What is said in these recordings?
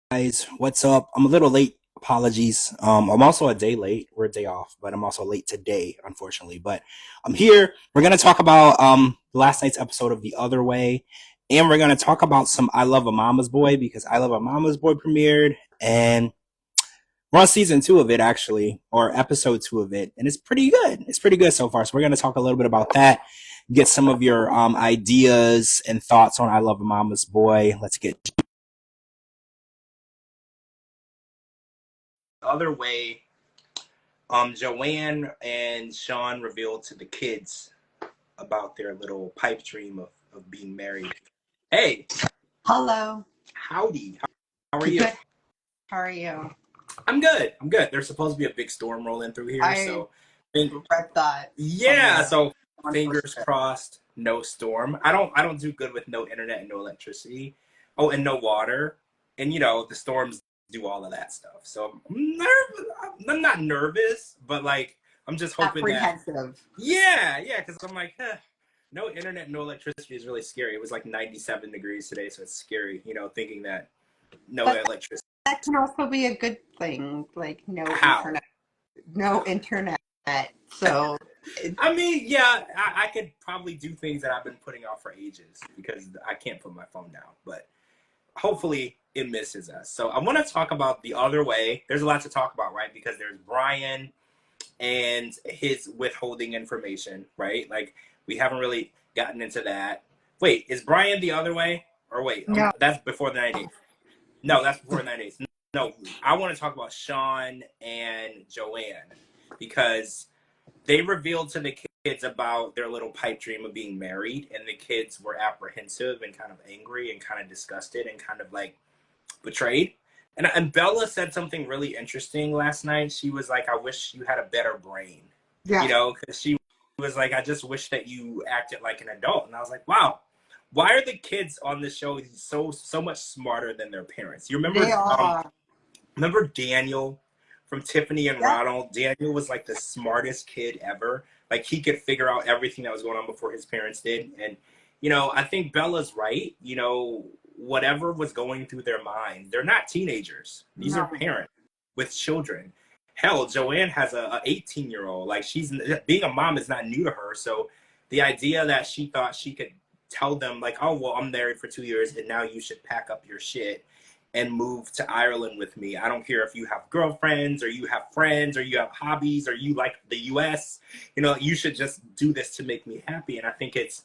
Guys, what's up? I'm a little late. Apologies. I'm also a day late. We're a day off, but I'm also late today, unfortunately. But I'm here. We're gonna talk about last night's episode of The Other Way, and we're gonna talk about some I Love a Mama's Boy because I Love a Mama's Boy premiered, and we're on season 2 of it actually, or episode 2 of it, and it's pretty good. It's pretty good so far. So we're gonna talk a little bit about that. Get some of your ideas and thoughts on I Love a Mama's Boy. Let's get Other Way. Joanne and Sean revealed to the kids about their little pipe dream of being married. Hey, Hello. howdy. How are you? Good. How are you? I'm good. I'm good. There's supposed to be a big storm rolling through here, I so read that yeah. somewhere. So Someone fingers posted it. crossed, no storm. I don't do good with no internet and no electricity. Oh, and no water. And the storms do all of that stuff. So I'm nervous. I'm not nervous, but like I'm just hoping that Apprehensive. yeah, because I'm like, no internet, no electricity is really scary. It was like 97 degrees today, so it's scary, thinking that no But electricity. that can also be a good thing, like How? no internet. So it, I mean, yeah, I could probably do things that I've been putting off for ages because I can't put my phone down, but hopefully it misses us. So I want to talk about The Other Way. There's a lot to talk about, right? Because there's Brian and his withholding information, right? Like we haven't really gotten into that. Wait, is Brian the other way? Or wait, no. that's before the 98th. No, that's before the 98th. No, I want to talk about Sean and Joanne because they revealed to the kids about their little pipe dream of being married, and the kids were apprehensive and kind of angry and kind of disgusted and kind of like betrayed. And Bella said something really interesting last night. She was like, I wish you had a better brain, Yeah. because she was like, I just wish that you acted like an adult. And I was like, wow, why are the kids on the show so much smarter than their parents? You They are. remember Daniel from Tiffany and Yeah. Ronald? Daniel was like the smartest kid ever. Like he could figure out everything that was going on before his parents did. And I think Bella's right. Whatever was going through their mind, they're not teenagers. These are No. parents with children. Hell, Joanne has a 18-year-old. Like she's being a mom is not new to her. So the idea that she thought she could tell them like, oh well, I'm married for 2 years and now you should pack up your shit and move to Ireland with me. I don't care if you have girlfriends or you have friends or you have hobbies or you like the US. You should just do this to make me happy. And I think it's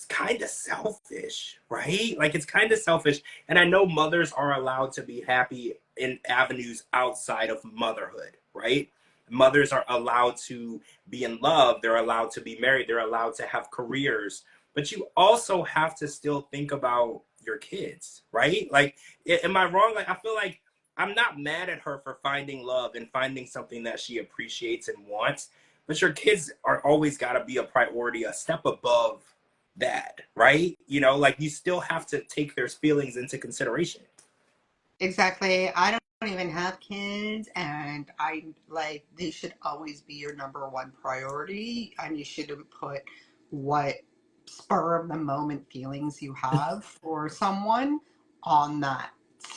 kind of selfish, right? Like it's kind of selfish. And I know mothers are allowed to be happy in avenues outside of motherhood, right? Mothers are allowed to be in love. They're allowed to be married. They're allowed to have careers. But you also have to still think about your kids, right? Like, am I wrong? Like, I feel like I'm not mad at her for finding love and finding something that she appreciates and wants. But your kids are always got to be a priority, a step above that, right? Like you still have to take their feelings into consideration. Exactly. I don't even have kids, and I like they should always be your number one priority, and you shouldn't put what spur of the moment feelings you have for someone on that.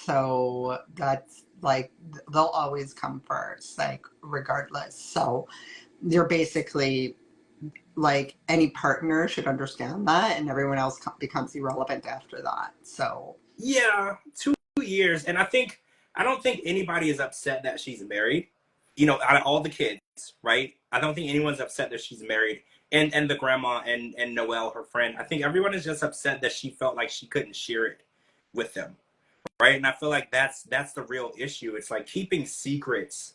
So that's like they'll always come first, like regardless. So you're basically like any partner should understand that, and everyone else becomes irrelevant after that. So Yeah, 2 years. And I don't think anybody is upset that she's married. Out of all the kids, right? I don't think anyone's upset that she's married. And the grandma and Noelle, her friend. I think everyone is just upset that she felt like she couldn't share it with them. Right. And I feel like that's the real issue. It's like keeping secrets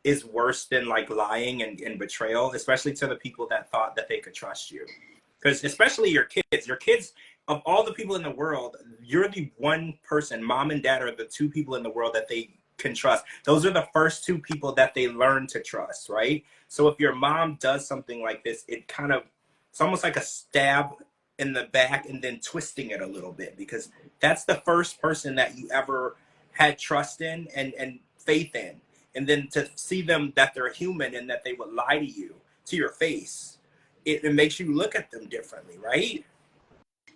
is worse than like lying and betrayal, especially to the people that thought that they could trust you. Because especially your kids of all the people in the world, you're the one person, mom and dad are the two people in the world that they can trust. Those are the first two people that they learn to trust, right? So if your mom does something like this, it's almost like a stab in the back and then twisting it a little bit because that's the first person that you ever had trust in and faith in. And then to see them that they're human and that they would lie to you to your face, it makes you look at them differently, right?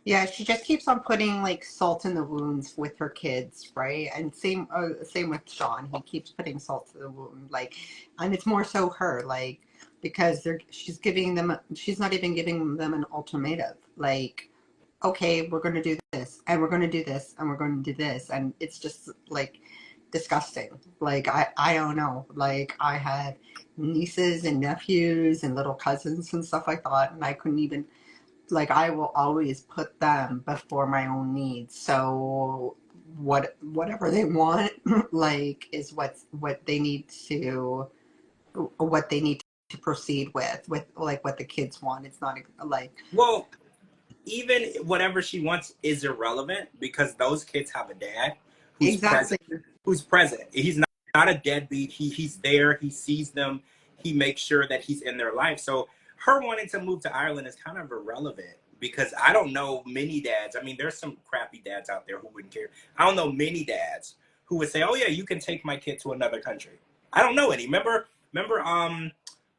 Yeah, she just keeps on putting like salt in the wounds with her kids, right? And same with Sean. He keeps putting salt to the wound, like, and it's more so her, like, because she's giving them, she's not even giving them an ultimatum, like, okay, we're going to do this, and we're going to do this, and we're going to do this, and it's just like disgusting. Like, I don't know. Like, I had nieces and nephews and little cousins and stuff like that, and I couldn't even, like, I will always put them before my own needs. So whatever they want, like, is what they need to, what they need to proceed with like what the kids want. It's not like Well, even whatever she wants is irrelevant because those kids have a dad who's exactly. present. Who's present. He's not a deadbeat. He's there. He sees them. He makes sure that he's in their life. So her wanting to move to Ireland is kind of irrelevant because I don't know many dads. I mean, there's some crappy dads out there who wouldn't care. I don't know many dads who would say, "Oh yeah, you can take my kid to another country." I don't know any. Remember,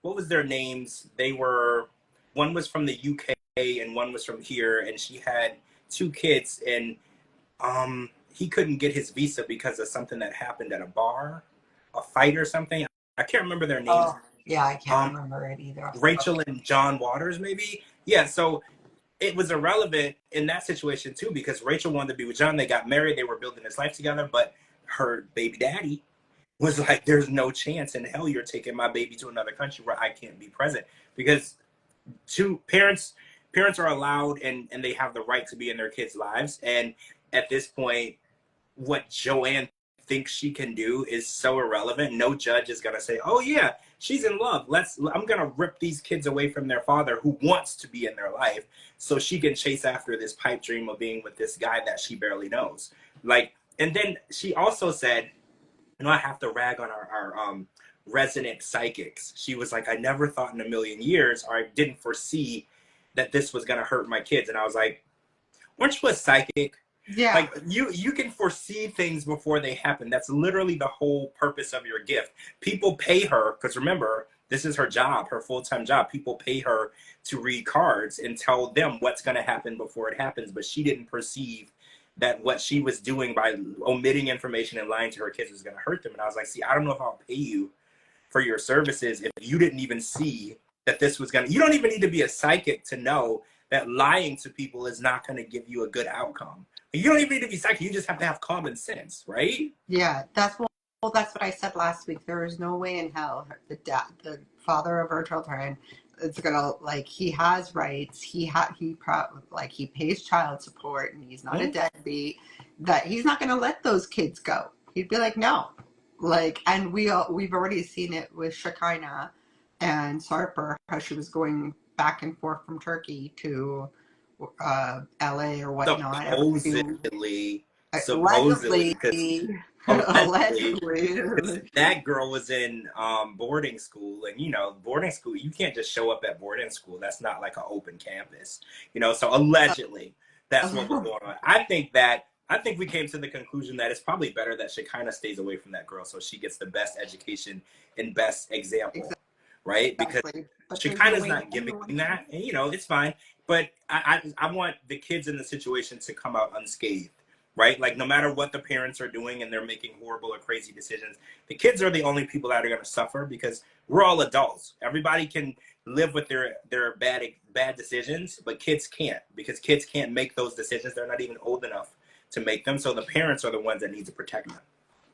what was their names? They were, one was from the UK and one was from here, and she had two kids, and he couldn't get his visa because of something that happened at a bar, a fight or something. I can't remember their names. Oh, yeah, I can't Um, remember it either. Rachel and John Waters, maybe. Yeah, so it was irrelevant in that situation too because Rachel wanted to be with John. They got married. They were building this life together, but her baby daddy was like, "There's no chance in hell you're taking my baby to another country where I can't be present," because two parents are allowed and they have the right to be in their kids' lives. And at this point, what Joanne thinks she can do is so irrelevant. No judge is gonna say, "Oh yeah, she's in love. I'm gonna rip these kids away from their father who wants to be in their life so she can chase after this pipe dream of being with this guy that she barely knows." Like, and then she also said, I have to rag on our resident psychics. She was like, "I never thought in a million years, or I didn't foresee that this was gonna hurt my kids." And I was like, "Weren't you a psychic? Yeah, Like you can foresee things before they happen. That's literally the whole purpose of your gift." People pay her because remember, this is her job, her full-time job. People pay her to read cards and tell them what's going to happen before it happens, but she didn't perceive that what she was doing by omitting information and lying to her kids was going to hurt them. And I was like, "See, I don't know if I'll pay you for your services if you didn't even see that this was going to, you don't even need to be a psychic to know that lying to people is not going to give you a good outcome. You don't even need to be psychic. You just have to have common sense, right?" yeah. That's what I said last week. There is no way in hell the father of our children, is gonna, like, he has rights. Like, he pays child support, and he's not a Mm-hmm. deadbeat. That he's not gonna let those kids go. He'd be like, no. Like, and we've already seen it with Shekinah and Sarper, how she was going back and forth from Turkey to LA or whatnot every few, Supposedly, allegedly. because allegedly, because Allegedly. that girl was in boarding school, and boarding school, you can't just show up at boarding school. That's not like an open campus, so allegedly that's what was going on. I think we came to the conclusion that it's probably better that Shekinah stays away from that girl so she gets the best education and best example, right? Because Exactly. But she there's no kind of way not in giving hell. that, and it's fine. But I want the kids in the situation to come out unscathed, right? Like no matter what the parents are doing and they're making horrible or crazy decisions, the kids are the only people that are going to suffer because we're all adults. Everybody can live with their bad decisions, but kids can't because kids can't make those decisions. They're not even old enough to make them. So the parents are the ones that need to protect them.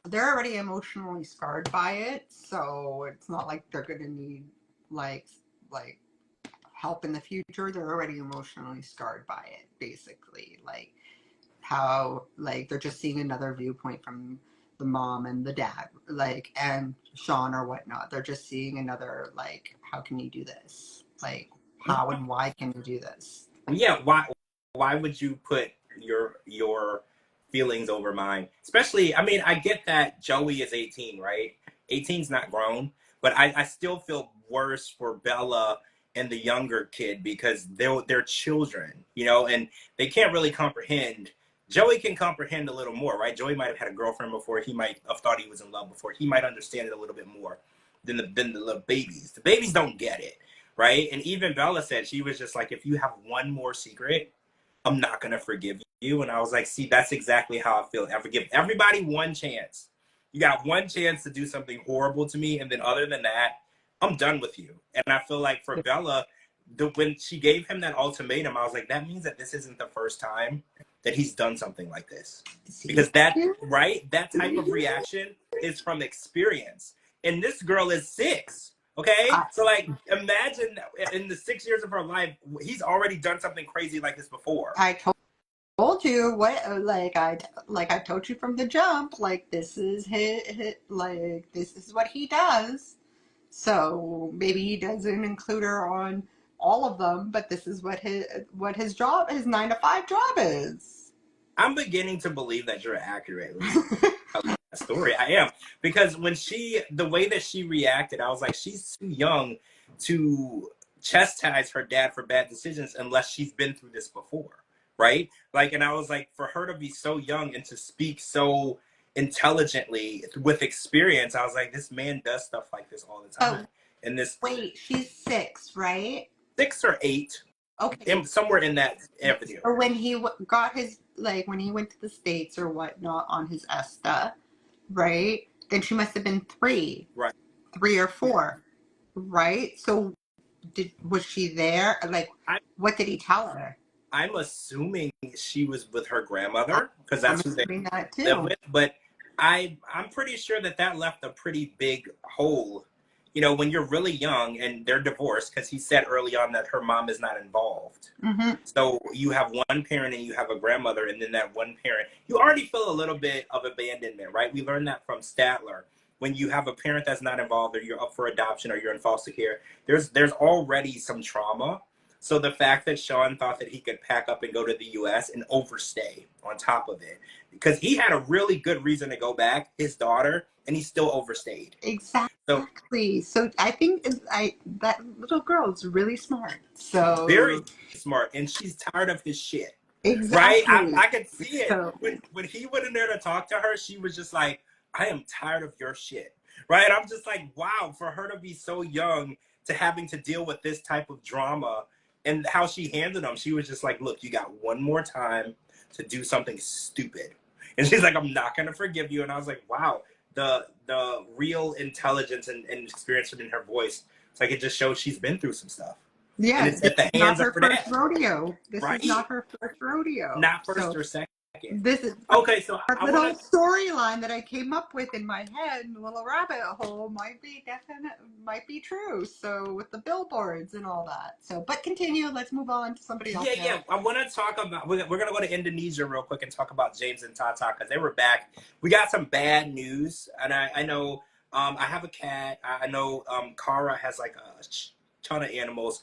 They're already emotionally scarred by it, so it's not like they're gonna need, like like help in the future. They're already emotionally scarred by it, basically. Like, how, like, they're just seeing another viewpoint from the mom and the dad, like, and Sean or whatnot. They're just seeing another, like, how can you do this? Like, how and why can you do this? Yeah, why would you put your feelings over mine? Especially, I mean, I get that Joey is 18, right? 18's not grown, but I still feel worse for Bella and the younger kid because they're children, and they can't really comprehend. Joey can comprehend a little more, right? Joey might have had a girlfriend before. He might have thought he was in love before. He might understand it a little bit more than the little babies. The babies don't get it, right? And even Bella said she was just like, if you have one more secret, I'm not gonna forgive you. And I was like, see, that's exactly how I feel. I forgive everybody one chance. You got one chance to do something horrible to me, and then other than that, I'm done with you. And I feel like for Bella, when she gave him that ultimatum, I was like, that means that this isn't the first time that he's done something like this. See? Because that, right, that type of reaction is from experience. And this girl is 6. Okay, I, so like, imagine in the 6 years of her life, he's already done something crazy like this before. I told you what, like I told you from the jump, like this is like this is what he does. So maybe he doesn't include her on all of them, but this is what his job, his 9 to 5 job is. I'm beginning to believe that you're accurately telling that story. I am, because the way that she reacted, I was like, she's too young to chastise her dad for bad decisions unless she's been through this before, right? Like, and I was like, for her to be so young and to speak so intelligently with experience, I was like, this man does stuff like this all the Oh, time. And this wait, she's 6, right? 6 or 8, Okay. somewhere in that avenue. Or when he got his, like when he went to the States or whatnot on his ESTA, right? Then she must have been three, Right. 3 or 4, right? So was she there? Like, I what did he tell her? I'm assuming she was with her I- grandmother because I'm that's who they assuming that live too. with. But I'm pretty sure that that left a pretty big hole. You know, when you're really young and they're divorced, because he said early on that her mom is not involved. Hmm. So you have one parent and you have a grandmother, and then that one parent, you already feel a little bit of abandonment, right? We learned that from Statler. When you have a parent that's not involved, or you're up for adoption, or you're in foster care, there's already some trauma. So the fact that Sean thought that he could pack up and go to the U.S. and overstay on top of it, because he had a really good reason to go back, his daughter, and he still overstayed. So Exactly. So I think that little girl is really smart. very So smart, and she's tired of his shit. Right? exactly. I could see it. So When he went in there to talk to her, she was just like, I am tired of your shit. Right? I'm just like, wow, for her to be so young to having to deal with this type of drama and how she handled him, she was just like, look, you got one more time to do something stupid. And she's like, I'm not gonna forgive you. And I was like, wow, the real intelligence and experience in her voice. It's like it just shows she's been through some stuff. And yeah, it's this at the is not hands of her her first dad. rodeo. This is Right? not her first rodeo. Not first So or second. this is Okay, so our I want little to. storyline that I came up with in my head, a little rabbit hole might be true. So with the billboards and all that. So, but continue. Let's move on to somebody else Yeah, now. yeah. I want to talk about. We're gonna go to Indonesia real quick and talk about James and Tata because they were back. We got some bad news, and I know. I have a cat. I know. Kara has like a ton of animals.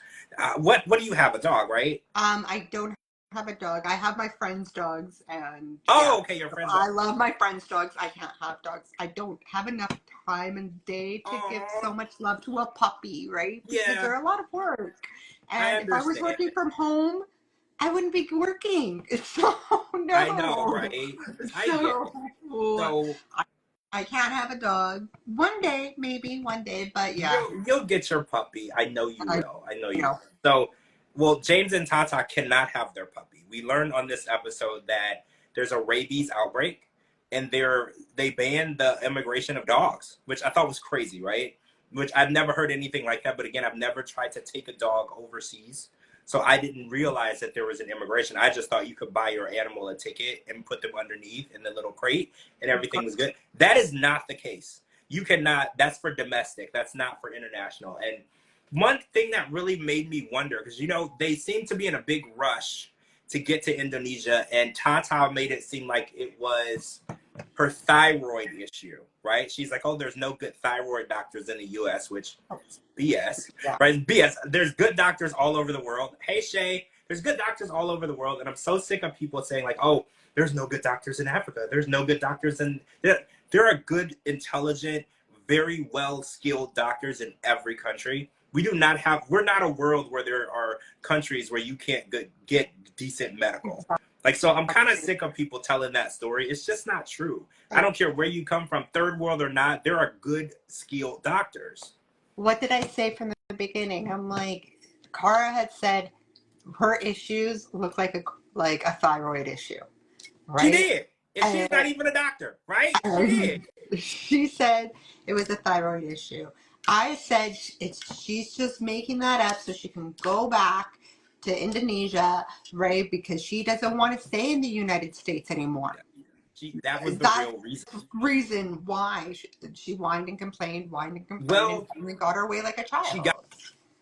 What do you have? A dog, right? I don't have a dog. I have my friends' dogs, and Oh, yeah, okay. Your so friend's I dog. love my friends' dogs. I can't have dogs. I don't have enough time and day to give Oh, so much love to a puppy, right? Because yeah. they're a lot of work. I And if I was understand. working from home, I wouldn't be working. So I know, no. right? I get So it. So I, I can't have a dog. One day, maybe one day, but yeah, you'll get your puppy. I know you I will. I know you know. will. So, well, James and Tata cannot have their puppy. We learned on this episode that there's a rabies outbreak, and they banned the immigration of dogs, which I thought was crazy, right? Which I've never heard anything like that. But again, I've never tried to take a dog overseas, so I didn't realize that there was an immigration. I just thought you could buy your animal a ticket and put them underneath in the little crate, and everything was good. That is not the case. You cannot. That's for domestic. That's not for international. And one thing that really made me wonder, because they seem to be in a big rush to get to Indonesia, and Tata made it seem like it was her thyroid issue, right? She's like, oh, there's no good thyroid doctors in the U.S., which is BS, Yeah. right? It's BS. There's good doctors all over the world. Hey, Shay, there's good doctors all over the world, and I'm so sick of people saying like, oh, there's no good doctors in Africa. There's no good doctors in. There are good, intelligent, very well-skilled doctors in every country. We're not a world where there are countries where you can't get decent medical. Like, so I'm kind of sick of people telling that story. It's just not true. I don't care where you come from, third world or not, there are good, skilled doctors. What did I say from the beginning? I'm like, Kara had said her issues look like a thyroid issue, She right? did. And she's And, not even a doctor, right? She and did. she said it was a thyroid issue. I said she's just making that up so she can go back to Indonesia, right? Because she doesn't want to stay in the United States anymore. That was the That's real reason. the reason why she whined and complained, and Well, finally got her way like a she child.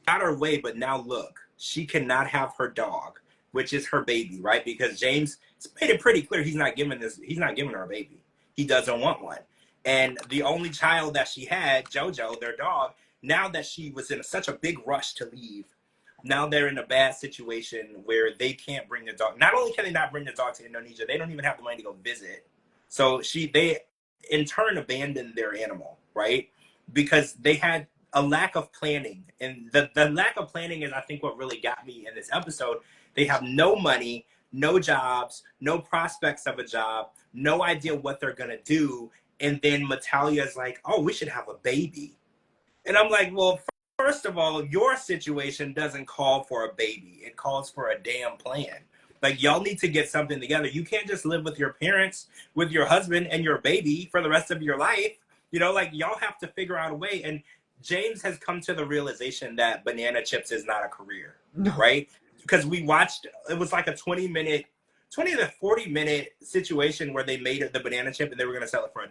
got her way, but now look, she cannot have her dog, which is her baby, right? Because James made it pretty clear he's not giving her a baby. He doesn't want one. And the only child that she had, Jojo, their dog, now that she was in such a big rush to leave, now they're in a bad situation where they can't bring the dog. Not only can they not bring the dog to Indonesia, they don't even have the money to go visit. So they in turn abandoned their animal, right? Because they had a lack of planning. And the lack of planning is, I think, what really got me in this episode. They have no money, no jobs, no prospects of a job, no idea what they're going to do. And then Natalia's like, oh, we should have a baby. And I'm like, well, first of all, your situation doesn't call for a baby. It calls for a damn plan. Like, y'all need to get something together. You can't just live with your parents, with your husband and your baby for the rest of your life. You know, like, y'all have to figure out a way. And James has come to the realization that banana chips is not a career, right? Because we watched, it was like a 20 to 40-minute situation where they made the banana chip and they were going to sell it for $1.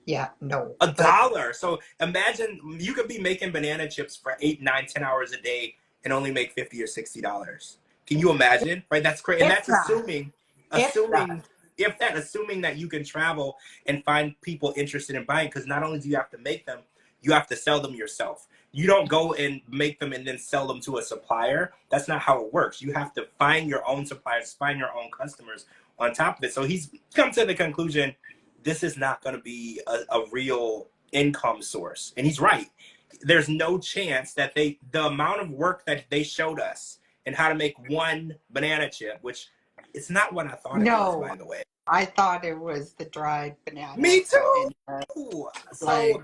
Yeah, no. $1. So imagine you could be making banana chips for 8, 9, 10 hours a day and only make $50 or $60. Can you imagine? Right? That's crazy. And that's assuming that you can travel and find people interested in buying, because not only do you have to make them, you have to sell them yourself. You don't go and make them and then sell them to a supplier. That's not how it works. You have to find your own suppliers, find your own customers on top of it. So he's come to the conclusion this is not going to be a real income source. And he's right. There's no chance that the amount of work that they showed us and how to make one banana chip, which it's not what I thought it was, by the way. I thought it was the dried banana. Me too. Like, So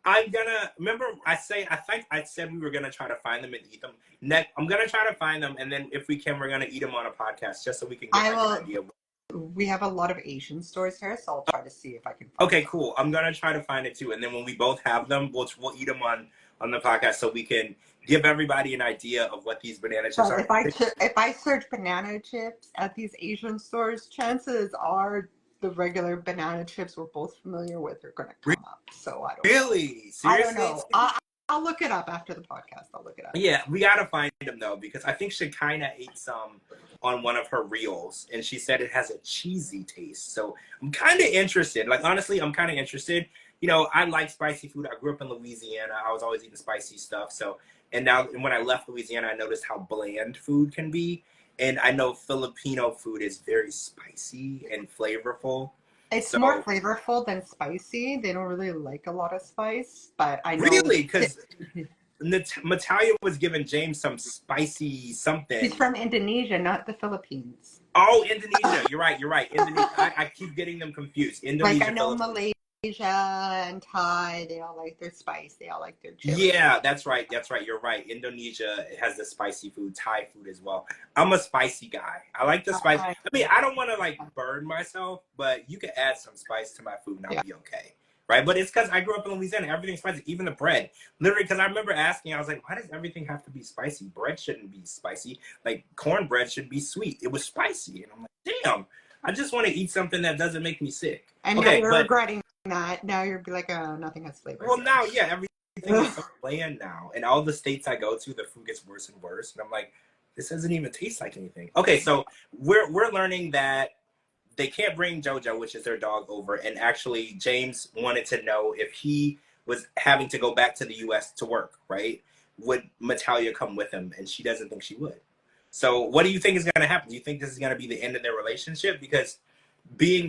I'm gonna remember. I think I said we were gonna try to find them and eat them. I'm gonna try to find them, and then if we can, we're gonna eat them on a podcast just so we can get an idea. We have a lot of Asian stores here, so I'll try to see if I can. Okay, cool. I'm gonna try to find it too, and then when we both have them, we'll eat them on the podcast so we can give everybody an idea of what these banana chips are. If I search banana chips at these Asian stores, chances are the regular banana chips we're both familiar with are going to come up. So I don't really seriously. I don't know. I'll look it up after the podcast. I'll look it up. Yeah, we gotta find them though, because I think Shekinah ate some on one of her reels, and she said it has a cheesy taste. So I'm kind of interested. Like, honestly, I'm kind of interested. You know, I like spicy food. I grew up in Louisiana. I was always eating spicy stuff. So, and when I left Louisiana, I noticed how bland food can be. And I know Filipino food is very spicy and flavorful. It's more flavorful than spicy. They don't really like a lot of spice, but I know. Really? Because Natalia was giving James some spicy something. He's from Indonesia, not the Philippines. Oh, Indonesia. You're right. Indonesia. I keep getting them confused. Indonesia. Like, I know Malaysia and Thai, they all like their spice. They all like their chili. Yeah, that's right. You're right. Indonesia has the spicy food, Thai food as well. I'm a spicy guy. I like the spice. I mean, I don't want to like burn myself, but you can add some spice to my food and I'll be okay. Right? But it's because I grew up in Louisiana. Everything's spicy, even the bread. Literally, because I remember asking, I was like, why does everything have to be spicy? Bread shouldn't be spicy. Like, cornbread should be sweet. It was spicy. And I'm like, damn, I just want to eat something that doesn't make me sick. And now you're regretting that. Now you're like, oh, nothing has flavor. Well, now, yeah, everything is so bland now. And all the states I go to, the food gets worse and worse. And I'm like, this doesn't even taste like anything. Okay, so we're learning that they can't bring Jojo, which is their dog, over. And actually, James wanted to know if he was having to go back to the U.S. to work, right? Would Natalia come with him? And she doesn't think she would. So what do you think is going to happen? Do you think this is going to be the end of their relationship? Because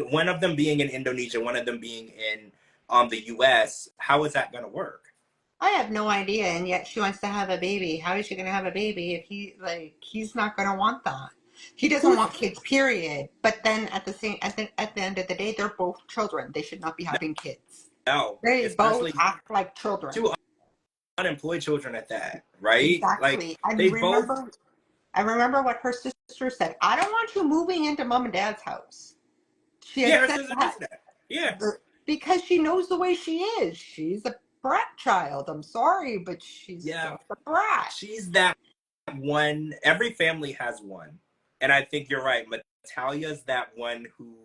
one of them being in Indonesia, one of them being in the U.S., how is that going to work? I have no idea, and yet she wants to have a baby. How is she going to have a baby if he's not going to want that? He doesn't want kids, period. But then at the end of the day, they're both children. They should not be having kids. No, they both act like children. Two unemployed children at that, right? Exactly. Like, I remember what her sister sister said, I don't want you moving into mom and dad's house. She Yeah, had her said sister did that. say that. Yeah. Because she knows the way she is. She's a brat child. I'm sorry, but she's Yeah. just a brat. She's that one. Every family has one. And I think you're right. Natalia's that one who,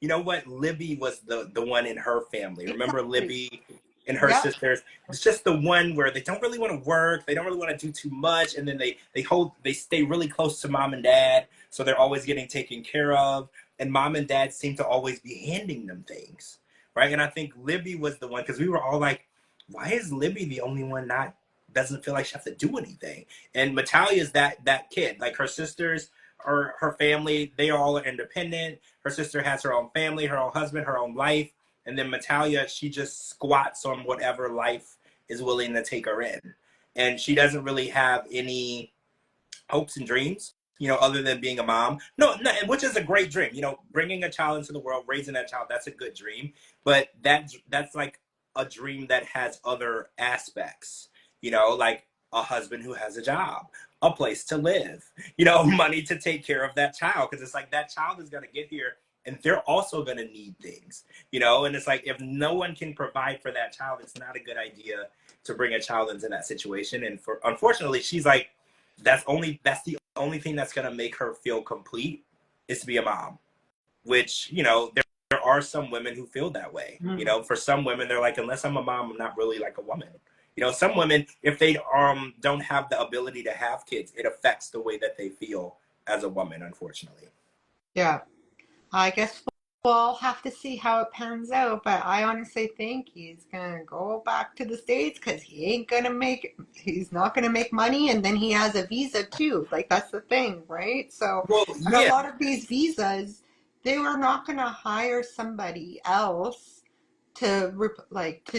you know what? Libby was the one in her family. Remember Exactly. Libby and her Yep. sisters? It's just the one where they don't really want to work. They don't really want to do too much. And then they stay really close to mom and dad. So they're always getting taken care of. And mom and dad seem to always be handing them things. Right. And I think Libby was the one, because we were all like, why is Libby the only one not doesn't feel like she has to do anything? And Matalia is that kid. Like her sisters or her family, they all are independent. Her sister has her own family, her own husband, her own life. And then Matalia, she just squats on whatever life is willing to take her in. And she doesn't really have any hopes and dreams, other than being a mom. No, which is a great dream. Bringing a child into the world, raising that child, that's a good dream. But that's like a dream that has other aspects, like a husband who has a job, a place to live, money to take care of that child. Because it's like that child is going to get here and they're also going to need things, and it's like if no one can provide for that child, it's not a good idea to bring a child into that situation. And unfortunately, she's like, that's the only thing that's gonna make her feel complete is to be a mom. Which, there are some women who feel that way. Mm. For some women, they're like, unless I'm a mom, I'm not really like a woman. Some women, if they don't have the ability to have kids, it affects the way that they feel as a woman, unfortunately. Yeah. I guess we'll have to see how it pans out, but I honestly think he's gonna go back to the States because he's not gonna make money, and then he has a visa too. Like that's the thing, right? So, Well, and a yeah, lot of these visas, they were not gonna hire somebody else to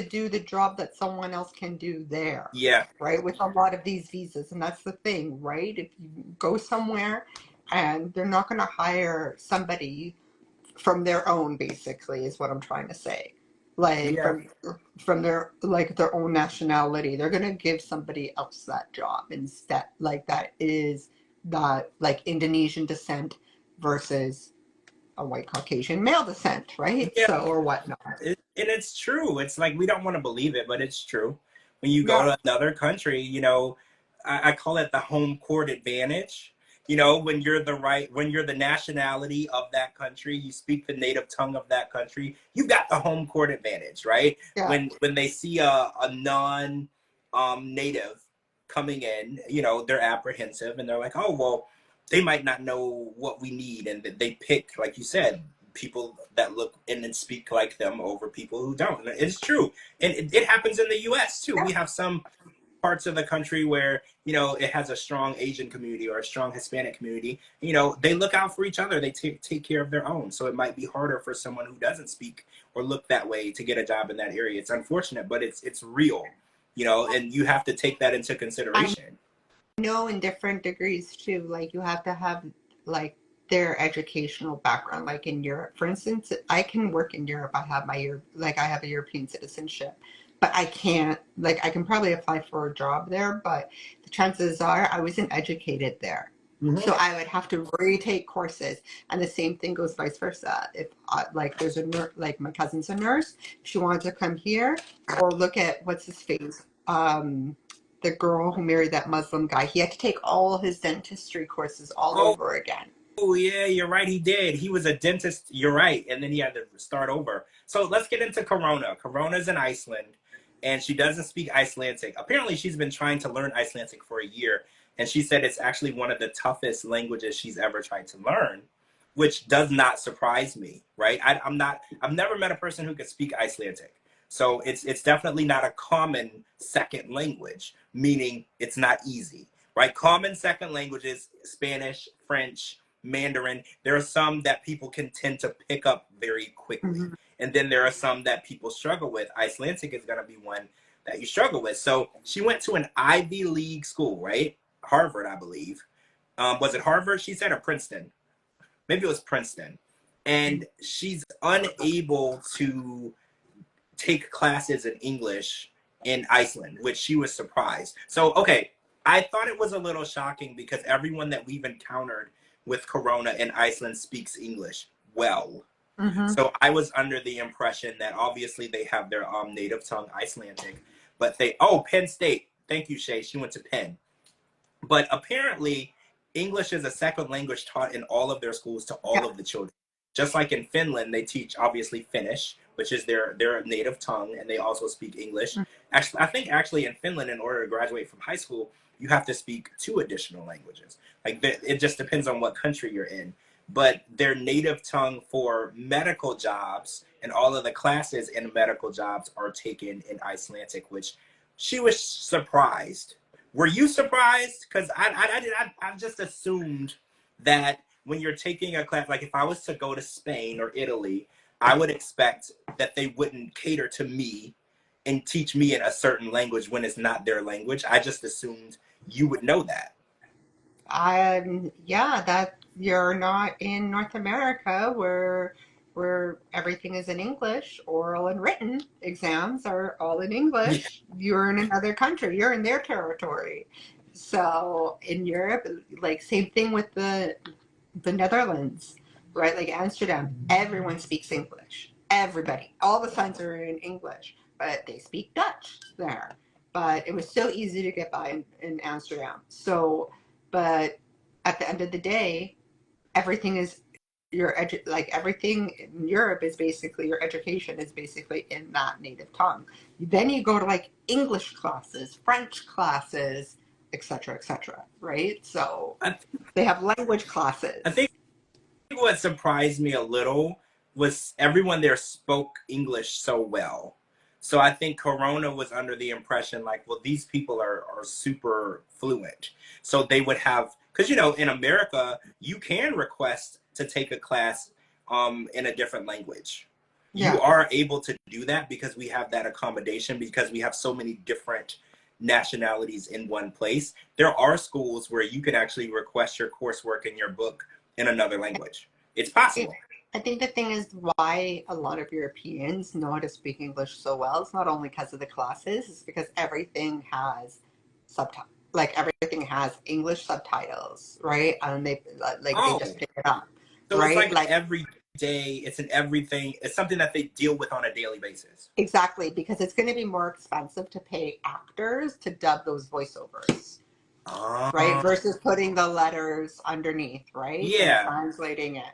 do the job that someone else can do there, yeah, right? With a lot of these visas, and that's the thing, right? If you go somewhere and they're not gonna hire somebody from their own, basically is what I'm trying to say, like yeah. from their own nationality, they're going to give somebody else that job instead, like that is that like Indonesian descent versus a white Caucasian male descent, right? Yeah. So or whatnot. And it's true. It's like we don't want to believe it, but it's true. When you go Yeah. to another country, I call it the home court advantage. When you're the nationality of that country, you speak the native tongue of that country, you got the home court advantage, right? Yeah. When they see a non native coming in, they're apprehensive and they're like, oh well, they might not know what we need, and they pick, like you said, people that look and speak like them over people who don't. And it's true. And it happens in the US too. We have some parts of the country where, it has a strong Asian community or a strong Hispanic community. They look out for each other. They take care of their own. So it might be harder for someone who doesn't speak or look that way to get a job in that area. It's unfortunate, but it's real, and you have to take that into I consideration. know in different degrees too, like you have to have like their educational background, like in Europe for instance. I can work in Europe. I have a European citizenship, but I can't, like I can probably apply for a job there, but the chances are I wasn't educated there, Mm-hmm. so I would have to retake courses. And the same thing goes vice versa. If like there's a nurse, like my cousin's a nurse, she wanted to come here, or look at what's his face, the girl who married that Muslim guy. He had to take all his dentistry courses all Oh, over again. Oh yeah, you're right. He did. He was a dentist. You're right, and then he had to start over. So let's get into Corona. Corona's in Iceland, and she doesn't speak Icelandic. Apparently, she's been trying to learn Icelandic for a year, and she said it's actually one of the toughest languages she's ever tried to learn, which does not surprise me. Right? I'm not. I've never met a person who could speak Icelandic. So it's definitely not a common second language, meaning it's not easy. Right? Common second languages: Spanish, French, Mandarin. There are some that people can tend to pick up very quickly. Mhm. And then there are some that people struggle with. Icelandic is going to be one that you struggle with. So she went to an Ivy League school, right? Harvard, I believe. Was it Harvard, she said, or Princeton? Maybe it was Princeton. And she's unable to take classes in English in Iceland, which she was surprised. So, okay, I thought it was a little shocking because everyone that we've encountered with Corona in Iceland speaks English well. Mm-hmm. So I was under the impression that obviously they have their native tongue Icelandic, but Penn State. Thank you, Shay. She went to Penn. But apparently, English is a second language taught in all of their schools to all Yeah. of the children. Just like in Finland, they teach obviously Finnish, which is their native tongue, and they also speak English. Actually, I think actually in Finland, in order to graduate from high school, you have to speak two additional languages. Like it just depends on what country you're in. But their native tongue for medical jobs and all of the classes in medical jobs are taken in Icelandic, which she was surprised. Were you surprised? Because I just assumed that when you're taking a class, like if I was to go to Spain or Italy, I would expect that they wouldn't cater to me and teach me in a certain language when it's not their language. I just assumed you would know that. Yeah, that you're not in North America where everything is in English, oral and written exams are all in Yeah. English. You're in another country, you're in their territory. So in Europe, like same thing with the Netherlands, right? Like Amsterdam, everyone speaks English. Everybody, all the signs are in English, but they speak Dutch there. But it was so easy to get by in Amsterdam. So, but at the end of the day, everything is like everything in Europe is basically your education is basically in that native tongue. Then you go to like English classes, French classes, etc., right? So I, they have language I classes. think what surprised me a little was everyone there spoke English so well. So I think Corona was under the impression like, well, these people are super fluent. So they would have, because, in America, you can request to take a class in a different language. You Yeah. are able to do that because we have that accommodation, because we have so many different nationalities in one place. There are schools where you can actually request your coursework and your book in another language. It's possible. I think the thing is why a lot of Europeans know how to speak English so well is not only because of the classes, it's because everything has subtitles. Like everything has English subtitles, right? And they Oh, just pick it up, so it's right? like Like every day, it's in everything. It's something that they deal with on a daily basis. exactly because it's going to be more expensive to pay actors to dub those voiceovers, right? Uh, Versus putting the letters underneath, right? And yeah. translating it.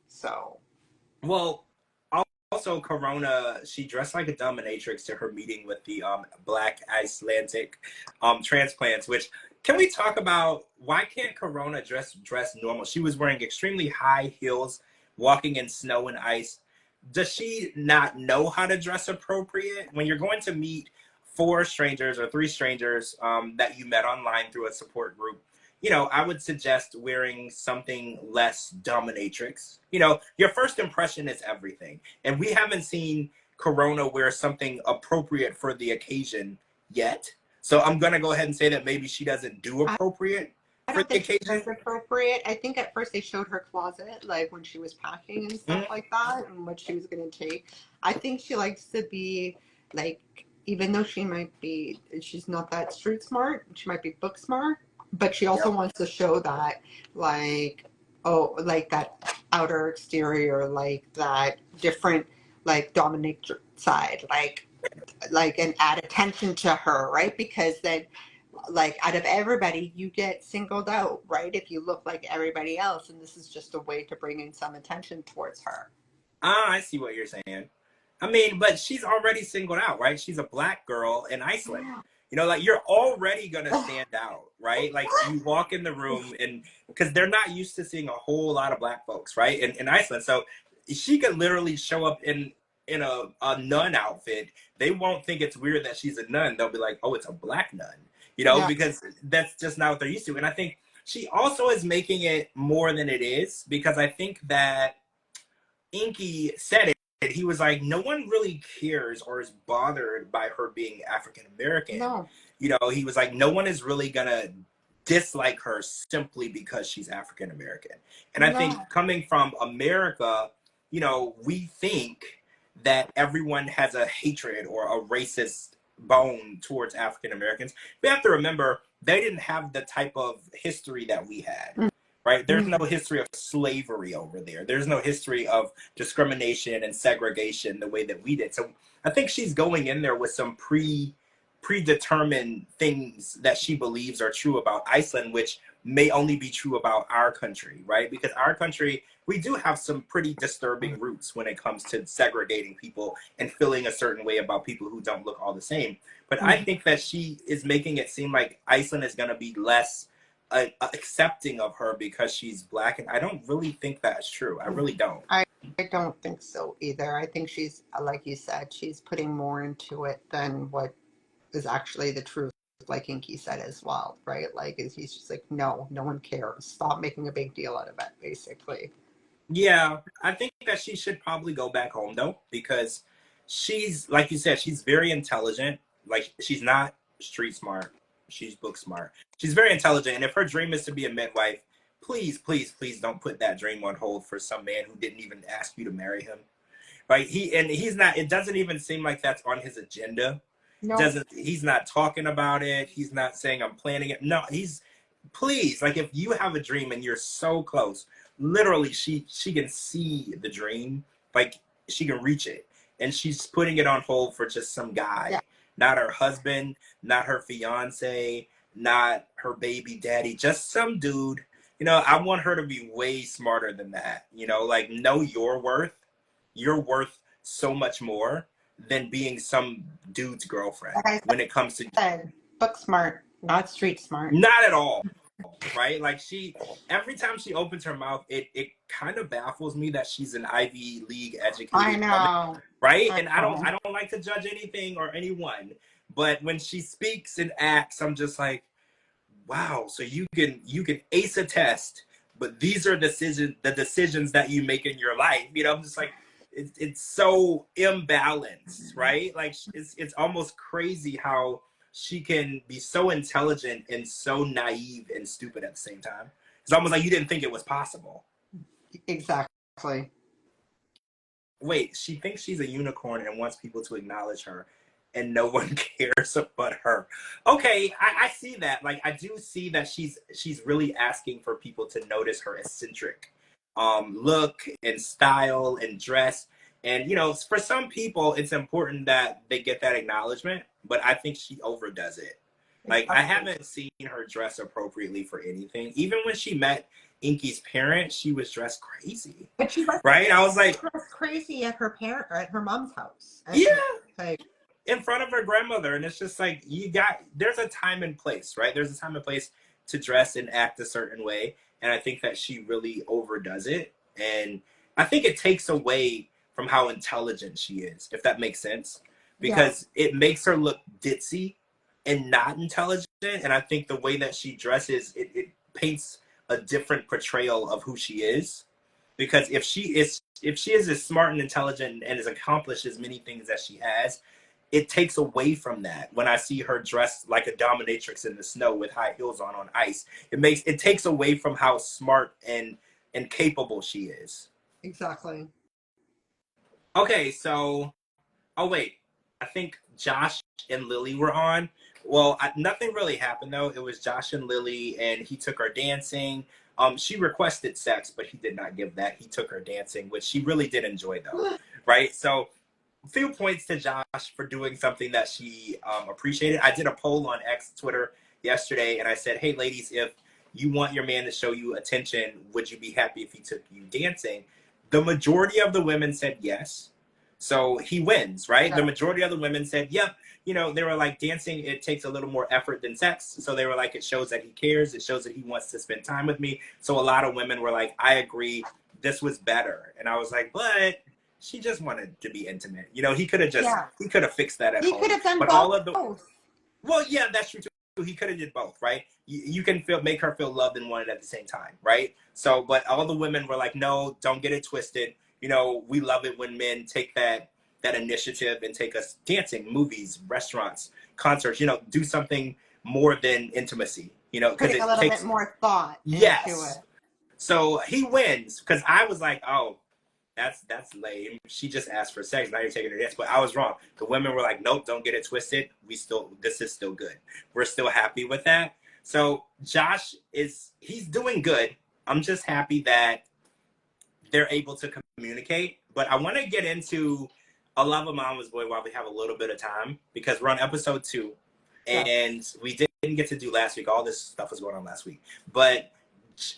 So Well, also Corona, she dressed like a dominatrix to her meeting with the Black Icelandic transplants. Which, can we talk about why can't Corona dress normal? She was wearing extremely high heels, walking in snow and ice. Does she not know how to dress appropriate? When you're going to meet four strangers or three strangers that you met online through a support group, I would suggest wearing something less dominatrix. Your first impression is everything. And we haven't seen Corona wear something appropriate for the occasion yet. So I'm going to go ahead and say that maybe she doesn't do appropriate I for don't the think it occasion. was appropriate. I think at first they showed her closet, like when she was packing and stuff Mm, like that, and what she was going to take. I think she likes to be like, even though she's not that street smart, she might be book smart, but she also yep. wants to show that, like, oh, like that outer exterior, like that different, like dominatrix side, and add attention to her, right? Because then like out of everybody you get singled out, right, if you look like everybody else, and this is just a way to bring in some attention towards her. I see what you're saying. I mean, but she's already singled out, right? She's a black girl in Iceland. Like you're already gonna stand out, right? Like you walk in the room, and because they're not used to seeing a whole lot of black folks, right? In Iceland. So she could literally show up in a nun outfit. They won't think it's weird that she's a nun. They'll be like, oh, it's a black nun, Yeah, because that's just not what they're used to. And I think she also is making it more than it is, because I think that Inky said it. He was like, no one really cares or is bothered by her being African American. no, He was like, no one is really gonna dislike her simply because she's African American. And I think no, coming from America, we think that everyone has a hatred or a racist bone towards African Americans. We have to remember they didn't have the type of history that we had. right? There's no Mhm. history of slavery over there. There's no history of discrimination and segregation the way that we did. So I think she's going in there with some predetermined things that she believes are true about Iceland, which may only be true about our country, right? Because our country, we do have some pretty disturbing roots when it comes to segregating people and feeling a certain way about people who don't look all the same. But I Mhm. think that she is making it seem like Iceland is going to be less accepting of her because she's black, and I don't really think that's true. I really don't. I, I don't think so either. I think she's, like you said, she's putting more into it than what is actually the truth, like Inky said as well, right? Like, he's just like, no, no one cares. Stop making a big deal out of it, basically. Yeah, I think that she should probably go back home though, because she's, like you said, she's very intelligent. Like, she's not street smart, she's book smart. She's very intelligent, and if her dream is to be a midwife, please, please, please don't put that dream on hold for some man who didn't even ask you to marry him. Right? He's not. It doesn't even seem like that's on his agenda. No, Doesn't He's not talking about it. He's not saying I'm planning it. No, he's, please, like, if you have a dream and you're so close, literally she can see the dream, like, she can reach it, and she's putting it on hold for just some yeah, guy, not her husband, not her fiance, not her baby daddy, just some dude. I want her to be way smarter than that. Like, know your worth. You're worth so much more than being some dude's girlfriend like I when it comes to, said, book smart, not street smart. not at all, right? Like, every time she opens her mouth, it kind of baffles me that she's an Ivy League I educated woman, know. right? I And I don't know. I don't like to judge anything or anyone, but when she speaks and acts, I'm just like, wow. So you can ace a test, but these are the decisions that you make in your life. I'm just like, it's so imbalanced, right? Like, it's almost crazy how she can be so intelligent and so naive and stupid at the same time. It's almost like you didn't think it was possible. Exactly. Wait, she thinks she's a unicorn and wants people to acknowledge her, and no one cares but her. Okay, I see that. Like, I do see that she's really asking for people to notice her eccentric look and style and dress. And for some people, it's important that they get that acknowledgement, but I think she overdoes it. Like, I Exactly. haven't seen her dress appropriately for anything. Even when she met Inky's parents, she was dressed crazy, But she was right? I was like, crazy at her mom's house. And yeah, like, in front of her grandmother. And it's just like, there's a time and place, right? There's a time and place to dress and act a certain way. And I think that she really overdoes it. And I think it takes away from how intelligent she is, if that makes sense, yeah, because it makes her look ditzy and not intelligent. And I think the way that she dresses, it paints a different portrayal of who she is. Because if she is as smart and intelligent and as accomplished as many things as she has, it takes away from that. When I see her dressed like a dominatrix in the snow with high heels on ice, it takes away from how smart and capable she is. exactly. Okay, so, oh wait, I think Josh and Lily were on. Well, nothing really happened though. It was Josh and Lily, and he took her dancing. She requested sex, but he did not give that. He took her dancing, which she really did enjoy though, right? So, a few points to Josh for doing something that she appreciated. I did a poll on X Twitter yesterday, and I said, "Hey, ladies, if you want your man to show you attention, would you be happy if he took you dancing?" The majority of the women said yes. So he wins, right? The Yeah, majority of the women said, yep. They were like, dancing, it takes a little more effort than sex. So they were like, it shows that he cares. It shows that he wants to spend time with me. So a lot of women were like, I agree. This was better. And I was like, but she just wanted to be intimate. He could have yeah. he could have fixed that at He could home. have done But all of the, both. well, yeah, that's true too. He could have did both, right? You can make her feel loved and wanted at the same time, right? So, but all the women were like, no, don't get it twisted. We love it when men take that initiative and take us dancing, movies, restaurants, concerts. Do something more than intimacy. Because Putting a it little bit takes, more thought into yes. it. So he wins because I was like, oh, that's lame. She just asked for sex. Now you're taking her dance. But I was wrong. The women were like, nope, don't get it twisted. This is still good. We're still happy with that. So Josh he's doing good. I'm just happy that they're able to communicate. But I want to get into A Love of Mama's Boy while we have a little bit of time, because we're on episode 2, and we didn't get to do last week. All this stuff was going on last week. But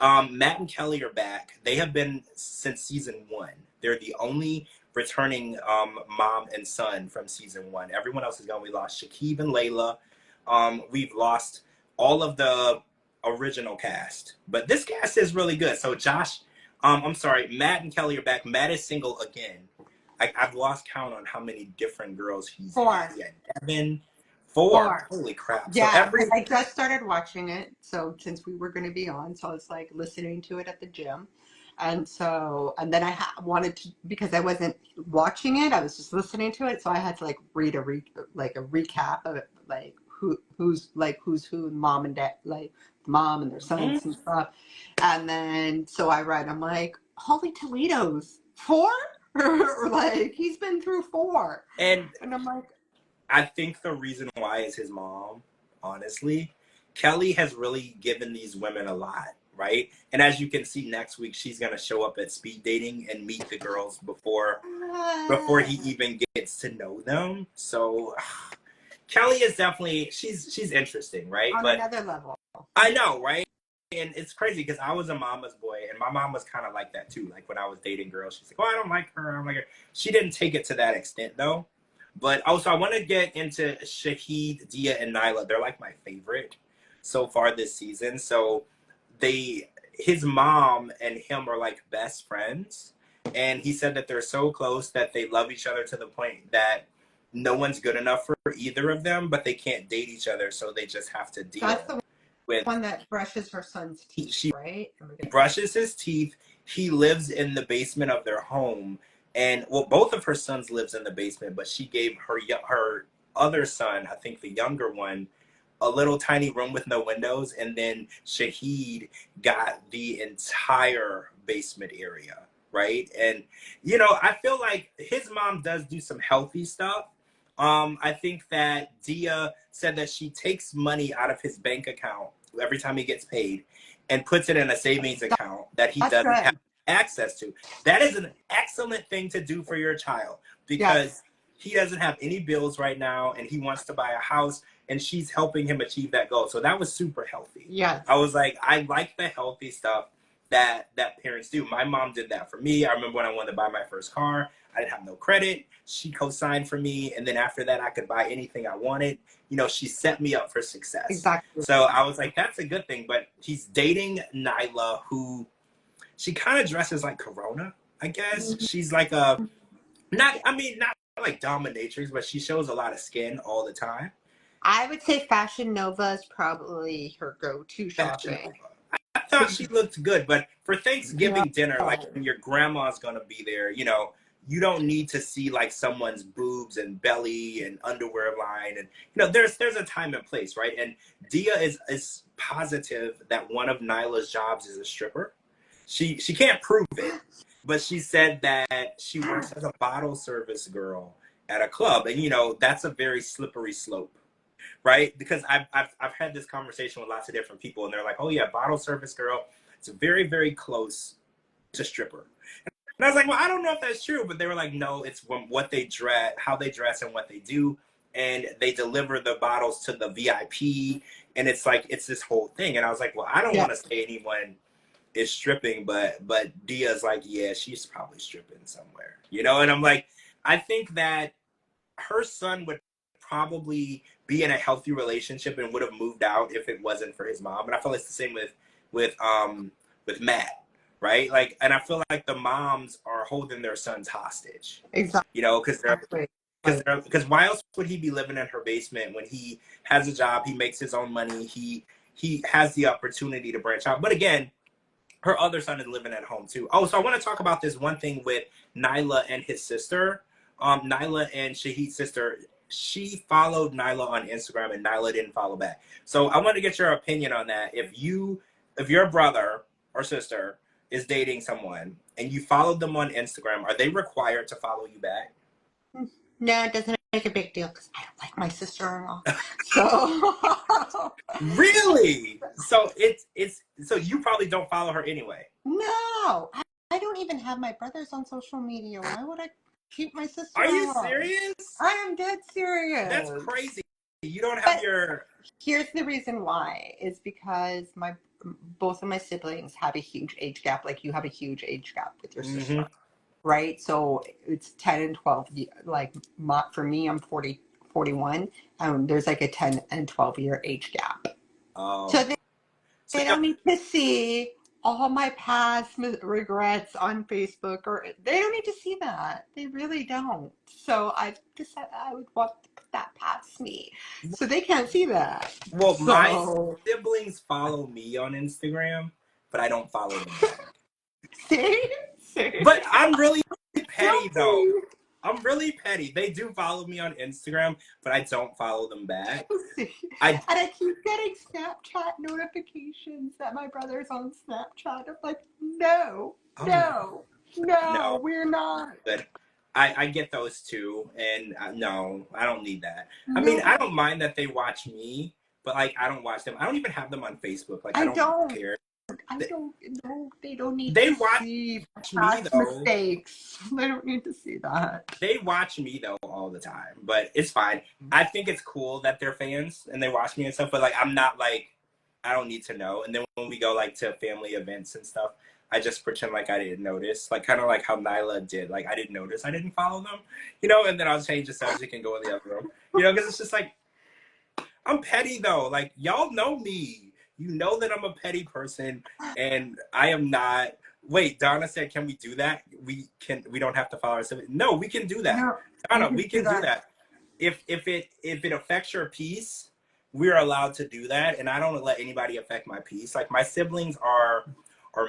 Matt and Kelly are back. They have been since season 1. They're the only returning mom and son from season 1. Everyone else is gone. We lost Shakib and Layla. We've lost all of the original cast. But this cast is really good. So I'm sorry, Matt and Kelly are back. Matt is single again. I've lost count on how many different girls he's 4. had. Yeah, Devin. 4. Holy crap. Yeah, so I just started watching it. So since we were going to be on, so I was like listening to it at the gym. And then I wanted to, because I wasn't watching it, I was just listening to it. So I had to like read a recap of it, like who's who, mom and dad, like mom and their sons and stuff. And then, so I read, I'm like, holy Toledo's 4? Or like, he's been through 4. And I'm like, I think the reason why is his mom, honestly. Kelly has really given these women a lot, right? And as you can see next week, she's going to show up at speed dating and meet the girls before he even gets to know them. So Kelly is definitely, she's interesting, right? On another level. I know, right? And it's crazy because I was a mama's boy, and my mom was kind of like that too. Like when I was dating girls, she's like, "Oh, I don't like her. I don't like her." She didn't take it to that extent though. But also, I want to get into Shahid, Dia, and Nyla. They're like my favorite so far this season. So his mom and him are like best friends, and he said that they're so close that they love each other to the point that no one's good enough for either of them, but they can't date each other, so they just have to deal. That's the one that brushes her son's teeth, right? He brushes his teeth. He lives in the basement of their home. And, well, both of her sons lives in the basement, but she gave her other son, I think the younger one, a little tiny room with no windows. And then Shahid got the entire basement area, right? And, you know, I feel like his mom does do some healthy stuff. I think that Dia said that she takes money out of his bank account every time he gets paid and puts it in a savings account that he doesn't have access to. That is an excellent thing to do for your child, because he doesn't have any bills right now and he wants to buy a house, and she's helping him achieve that goal. So that was super healthy. Yes. I was like, I like the healthy stuff that parents do. My mom did that for me. I remember when I wanted to buy my first car, I didn't have no credit. She co-signed for me. And then after that, I could buy anything I wanted. You know, she set me up for success. Exactly. So I was like, that's a good thing. But he's dating Nyla, who she kind of dresses like Corona, I guess. Mm-hmm. She's like not like dominatrix, but she shows a lot of skin all the time. I would say Fashion Nova is probably her go-to shopping. I thought she looked good, but for Thanksgiving dinner, like when your grandma's gonna be there, you know, you don't need to see like someone's boobs and belly and underwear line, and you know, there's a time and place, right? And Dia is positive that one of Nyla's jobs is a stripper. She can't prove it, but she said that she works as a bottle service girl at a club, and you know, that's a very slippery slope. Right? Because I've had this conversation with lots of different people, and they're like, "Oh yeah, bottle service girl, it's very, very close to stripper." And I was like, "Well, I don't know if that's true," but they were like, "No, it's what they dress, how they dress, and what they do, and they deliver the bottles to the VIP, and it's like it's this whole thing." And I was like, "Well, I don't want to say anyone is stripping, but Dia's like, yeah, she's probably stripping somewhere, you know." And I'm like, I think that her son would probably be in a healthy relationship and would have moved out if it wasn't for his mom. And I feel it's the same with Matt, right? Like, and I feel like the moms are holding their sons hostage. Exactly. You know, because why else would he be living in her basement when he has a job, he makes his own money, he has the opportunity to branch out. But again, her other son is living at home too. Oh, so I want to talk about this one thing with Nyla and his sister. Nyla and Shahid's sister, she followed Nyla on Instagram and Nyla didn't follow back. So I want to get your opinion on that. If your brother or sister is dating someone and you followed them on Instagram, are they required to follow you back? No, it doesn't make a big deal because I don't like my sister-in-law. So Really? So so you probably don't follow her anyway. no, I don't even have my brothers on social media. Why would I keep my Are you sister-in-law? serious? I am dead That's serious. crazy. You don't have But your. here's the reason why is because my both of my siblings have a huge age gap. Like you have a huge age gap with your sister, Hmm. right? So it's 10 and 12. Like for me, I'm 40, 41. There's like a 10 and 12-year age gap. So Oh, so they don't need to see all my past regrets on Facebook, or they don't need to see that. They really don't. So I decided I would want to put that past me. So they can't see that. well, my So siblings follow me on Instagram, but I don't follow them back. see, see, But I'm really petty though. guilty. I'm really petty. They do follow me on Instagram, but I don't follow them back. See. I And I keep getting Snapchat notifications that my brother's on Snapchat. I'm like, no, oh no, no, no, we're not. good. I get those too, and no, I don't need that. I mean, I No, don't mind that they watch me, but like I don't watch them. I don't even have them on Facebook. Like I I don't don't. care. I They, don't know. They don't need they to watch see me past though. mistakes. They don't need to see that. They watch me though all the time, but it's fine. I think it's cool that they're fans and they watch me and stuff, but like I'm not like I don't need to know. And then when we go like to family events and stuff, I just pretend like I didn't notice, like kind of like how Nyla did. Like I didn't notice, I didn't follow them, and then I'll change the subject and go in the other room, because it's just like I'm petty though. Like y'all know me. You know that I'm a petty person, and I am not. Wait, Donna said, "Can we do that? We can. We don't have to follow our civic. No, we can do that, No, you Donna. can We do can do that. that. If it affects your peace, we're allowed to do that, and I don't let anybody affect my peace. Like my siblings are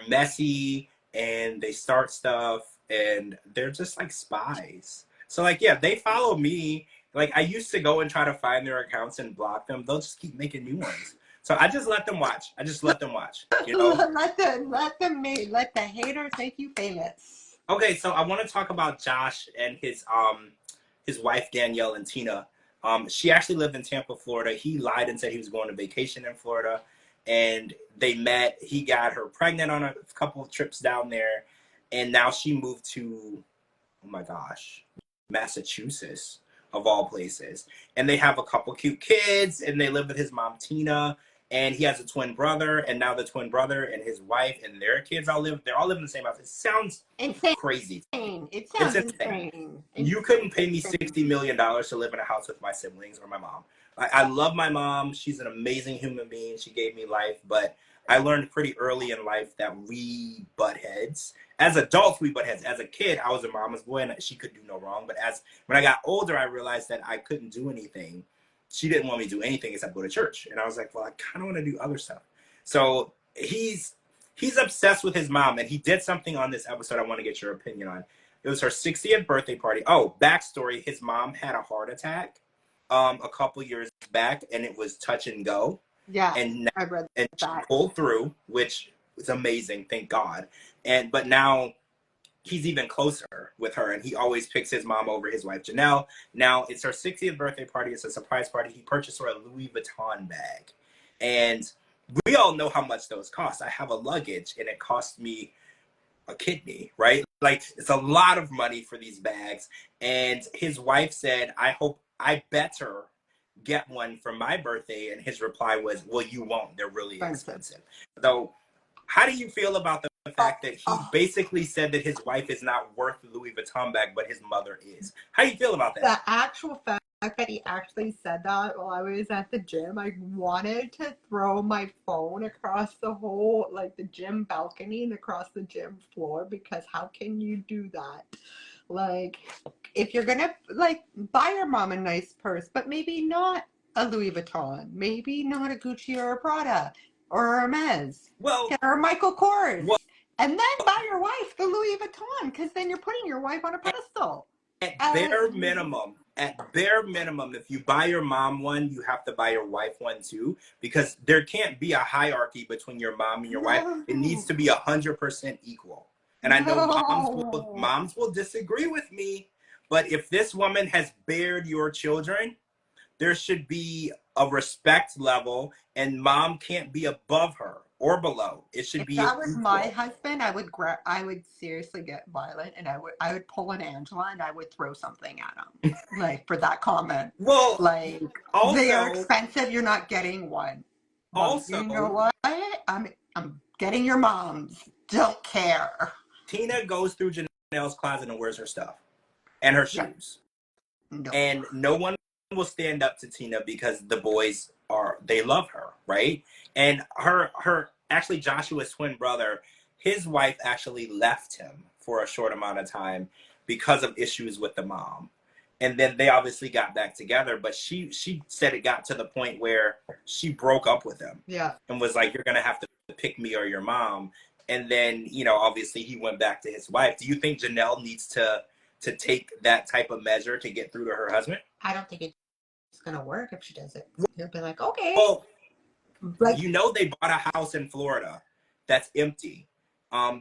messy and they start stuff, and they're just like spies. So like, yeah, they follow me. Like I used to go and try to find their accounts and block them. They'll just keep making new ones. So I just let them watch. I just let them watch. Let the haters make you famous. Okay, so I want to talk about Josh and his wife Danielle and Tina. She actually lived in Tampa, Florida. He lied and said he was going to vacation in Florida, and they met. He got her pregnant on a couple of trips down there, and now she moved to, oh my gosh, Massachusetts, of all places. And they have a couple cute kids, and they live with his mom, Tina. And he has a twin brother, and now the twin brother and his wife and their kids they're all living in the same house. It sounds Insane. crazy. It It's sounds insane. insane. You couldn't pay me $60 million to live in a house with my siblings or my mom. I love my mom. She's an amazing human being. She gave me life, but I learned pretty early in life that we butt heads. As adults, we butt heads. As a kid, I was a mama's boy and she could do no wrong. But when I got older, I realized that I couldn't do anything. She didn't want me to do anything except go to church. And I was like, well, I kind of want to do other stuff. So he's obsessed with his mom, and he did something on this episode I want to get your opinion on. It was her 60th birthday party. Oh, backstory: his mom had a heart attack a couple years back, and it was touch and go. Yeah, And I read she that. pulled through, which was amazing, thank God. But now he's even closer with her, and he always picks his mom over his wife Janelle. Now it's her 60th birthday party. It's a surprise party. He purchased her a Louis Vuitton bag, and we all know how much those cost. I have a luggage, and it cost me a kidney, right? Like it's a lot of money for these bags. And his wife said, I better get one for my birthday. And his reply was, well, you won't. They're really Expensive. expensive. So how do you feel about the fact that he Oh, basically said that his wife is not worth the Louis Vuitton bag, but his mother is? How do you feel about that? the actual fact that he actually said that while I was at the gym, I wanted to throw my phone across the whole, like the gym balcony and across the gym floor, because how can you do that? Like, if you're gonna like buy your mom a nice purse, but maybe not a Louis Vuitton, maybe not a Gucci or a Prada or Hermes Well, or Michael Kors, well, and then buy your wife the Louis Vuitton, because then you're putting your wife on a pedestal. at bare minimum, if you buy your mom one, you have to buy your wife one too, because there can't be a hierarchy between your mom and your wife. It needs No, to be 100% equal. And I know moms will no. moms will disagree with me, But if this woman has bared your children, there should be a respect level, and mom can't be above her or below. It should If be that was my equal. husband, I would seriously get violent, and I would pull an Angela and I would throw something at him, like for that comment. Well, Like, they are also, expensive. You're not getting one. Well, also, you know what? I'm getting your mom's. Don't care. Tina goes through Janelle's closet and wears her stuff and her Yeah. shoes. No. And no one will stand up to Tina because the boys they love her, right? And her actually Joshua's twin brother, his wife actually left him for a short amount of time because of issues with the mom. And then they obviously got back together, but she said it got to the point where she broke up with him Yeah. and was like, "You're gonna have to pick me or your mom." And then, obviously he went back to his wife. Do you think Janelle needs to take that type of measure to get through to her husband? I don't think it's gonna work if she does it. He'll be like, okay. Well, Like, they bought a house in Florida that's empty,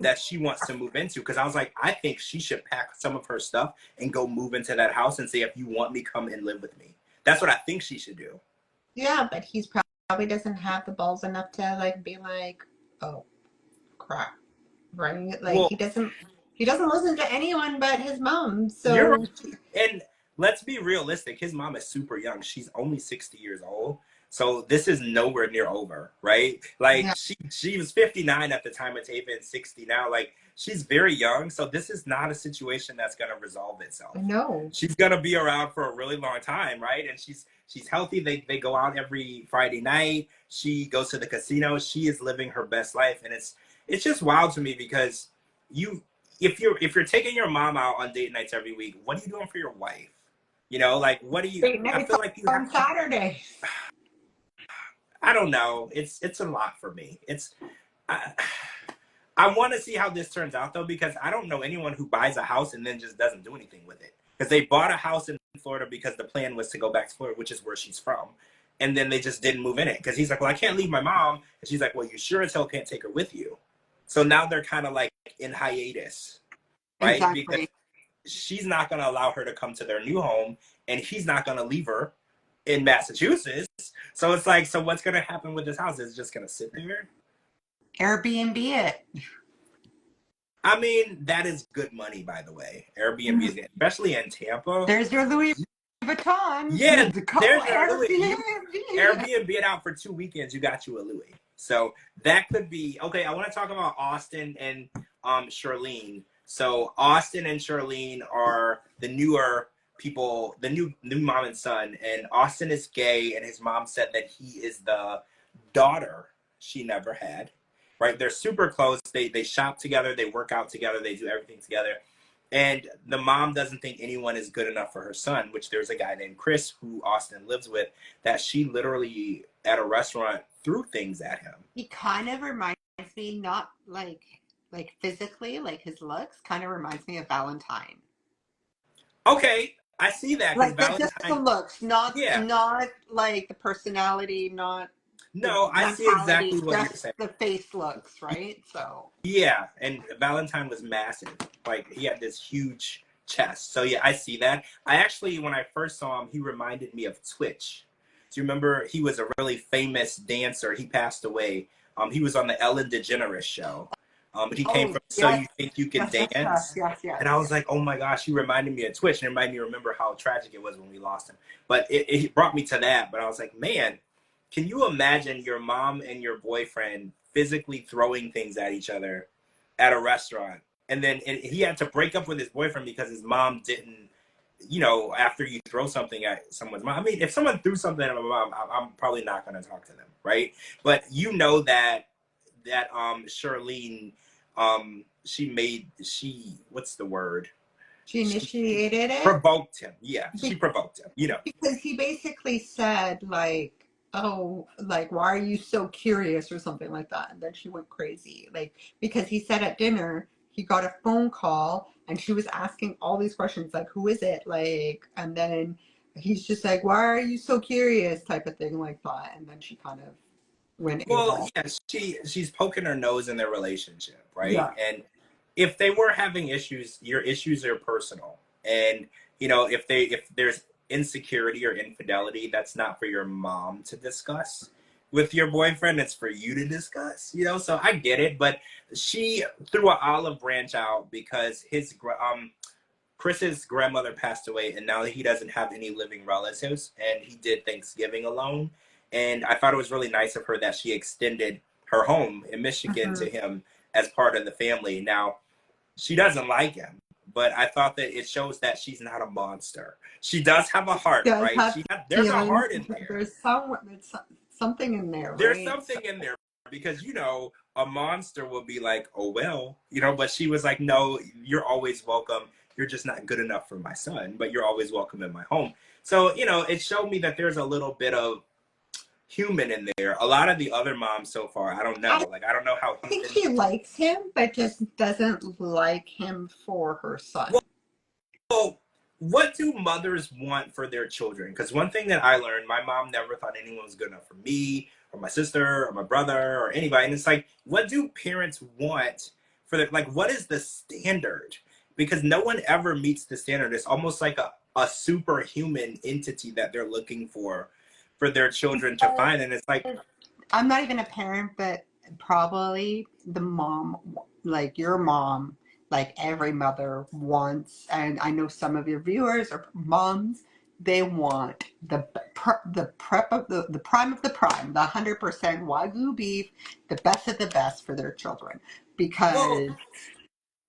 that she wants to move into. Because I was like, I think she should pack some of her stuff and go move into that house and say, if you want me, come and live with me. That's what I think she should do. yeah, but he's probably doesn't have the balls enough to like be like, oh crap, right? Like, Well, he doesn't listen to anyone but his mom. you're So right. And let's be realistic. His mom is super young. She's only 60 years old. So this is nowhere near over, right? Like yeah, she was 59 at the time of taping, 60 now. Like she's very young. So this is not a situation that's gonna resolve itself. no, She's gonna be around for a really long time, right? And she's healthy. They go out every Friday night. She goes to the casino. She is living her best life. And it's just wild to me because if you're taking your mom out on date nights every week, what are you doing for your wife? Like what do you date I nights feel like you on have Saturday. I don't know. It's a lot for me. I, I want to see how this turns out though, because I don't know anyone who buys a house and then just doesn't do anything with it. Because they bought a house in Florida because the plan was to go back to Florida, which is where she's from. And then they just didn't move in it. Because he's like, well, I can't leave my mom. And she's like, well, you sure as hell can't take her with you. So now they're kind of like in hiatus, right? Because Exactly. she's not going to allow her to come to their new home, and he's not going to leave her in Massachusetts. So it's like, so what's going to happen with this house? Is it just going to sit there? Airbnb it. I mean, that is good money, by the way. Airbnb is good, especially in Tampa. There's your Louis Yeah, Vuitton. Call there's your Louis. You Airbnb. Airbnb it out for 2 weekends. You got you a Louis. So that could be okay. I want to talk about Austin and Charlene. So Austin and Charlene are the newer people, the new mom and son. And Austin is gay, and his mom said that he is the daughter she never had. Right? They're super close. They shop together. They work out together. They do everything together. And the mom doesn't think anyone is good enough for her son, which there's a guy named Chris who Austin lives with that she literally at a restaurant threw things at him. He kind of reminds me, not like physically, like his looks, kind of reminds me of Valentine. Okay, I see that because Like just the Valentine, looks, not yeah. not like the personality, not the No, I see mentality, exactly what you're just saying. the face looks, right? So Yeah, and Valentine was massive. Like he had this huge chest. So yeah, I see that. I actually, when I first saw him, he reminded me of Twitch. Do you remember he was a really famous dancer? He passed away. He was on the Ellen DeGeneres show. He came oh from So yes, You Think You Can yes, yes, yes, Dance. yes, yes. And I was like, oh my gosh, he reminded me of Twitch. And it reminded me to remember how tragic it was when we lost him. But it brought me to that. But I was like, man, can you imagine your mom and your boyfriend physically throwing things at each other at a restaurant? And then he had to break up with his boyfriend because his mom didn't, after you throw something at someone's mom. I mean, if someone threw something at my mom, I'm probably not going to talk to them, right? But that Charlene, what's the word? She She initiated it provoked him. Yeah, she be- provoked him. because he basically said like, "Oh, like why are you so curious?" or something like that, and then she went crazy. Like because he said at dinner he got a phone call and she was asking all these questions like, "Who is it?" Like, and then he's just like, "Why are you so curious?" type of thing like that, and then she kind of went Well, AWOL. yeah, she's poking her nose in their relationship, right? Yeah. And if they were having issues, your issues are personal. And if there's insecurity or infidelity, that's not for your mom to discuss with your boyfriend. It's for you to discuss. So I get it, but she threw an olive branch out because Chris's grandmother passed away, and now he doesn't have any living relatives, and he did Thanksgiving alone. And I thought it was really nice of her that she extended her home in Michigan Mm-hmm. to him as part of the family. Now, she doesn't like him, but I thought that it shows that she's not a monster. She does have a heart, Does right? have There's a feelings. heart in there. There's something in there, There's right? something in there because a monster will be like, oh well, but she was like, no, you're always welcome. You're just not good enough for my son, but you're always welcome in my home. So it showed me that there's a little bit of human in there. A lot of the other moms so far, I don't know. Like, I don't know how I think human. she likes him, but just doesn't like him for her son. Well, what do mothers want for their children? Because one thing that I learned, my mom never thought anyone was good enough for me or my sister or my brother or anybody. And it's like, what do parents want for their, like, what is the standard? Because no one ever meets the standard. It's almost like a superhuman entity that they're looking for their children to find. And it's like, I'm not even a parent, but probably the mom, like your mom, like every mother wants, and I know some of your viewers are moms. They want the prep of the prime of the prime, the 100% Wagyu beef, the best of the best for their children, well, because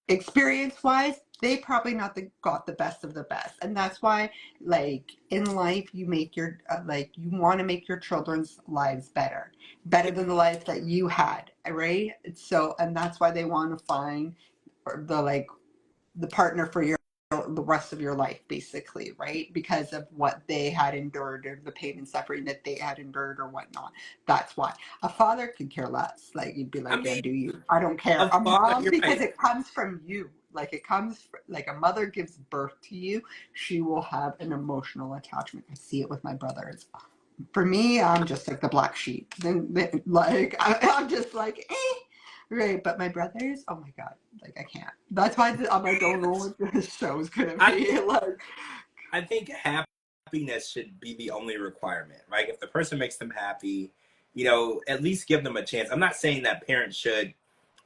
experience wise they probably not got the best of the best, and that's why, like, in life you make your like, you want to make your children's lives better than the life that you had, right? So, and that's why they want to find the partner for the rest of your life, basically, right? Because of what they had endured, or the pain and suffering that they had endured or whatnot. That's why. A father could care less. Like, you'd be I like, yeah, mean, do you? I don't care. A mom, you're because right. it comes from you. Like, it comes, like, a mother gives birth to you, she will have an emotional attachment. I see it with my brothers. For me, I'm just like the black sheep. Then like, I'm just like, eh. Right, but my brothers, oh my god, like, I can't. That's why I'm like, don't know what this show's gonna I be think like. I think happiness should be the only requirement, right? If the person makes them happy, at least give them a chance. I'm not saying that parents should